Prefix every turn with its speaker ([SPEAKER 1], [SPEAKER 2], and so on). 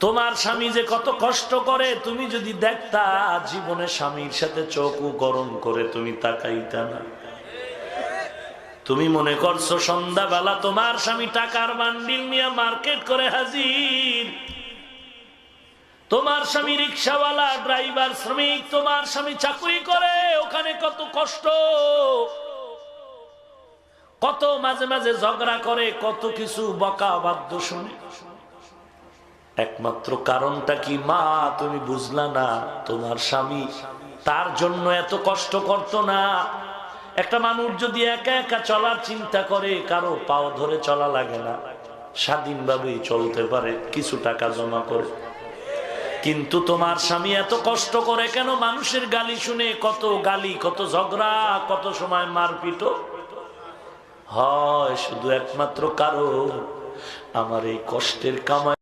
[SPEAKER 1] তোমার স্বামী যে কত কষ্ট করে তুমি যদি দেখতা, জীবনে স্বামীর সাথে চোখও গরম করে তুমি তাকাইতা না। তুমি মনে করছো সন্ধ্যাবেলা তোমার স্বামী টাকার বান্ডিল নিয়ে মার্কেট করে হাজির, তোমার স্বামী রিক্সাওয়ালা, ড্রাইভার, শ্রমিক, তোমার স্বামী চাকরি করে, ওখানে কত কষ্ট, কত মাঝে মাঝে ঝগড়া করে, কত কিছু বকা বাদ্য শুনে। একমাত্র কারণটা কি মা? তুমি বুঝলা না, তোমার স্বামী তার জন্য এত কষ্ট করতো না। একটা মানুষ যদি একা একা চলার চিন্তা করে, কারো পাও ধরে চলা লাগে না, স্বাধীনভাবেই চলতে পারে কিছু টাকা জমা করে। কিন্তু তোমার স্বামী এত কষ্ট করে কেন? মানুষের গালি শুনে, কত গালি, কত ঝগড়া, কত সময় মারপিট হয়। শুধু একমাত্র কারণ আমার এই কষ্টের কামাই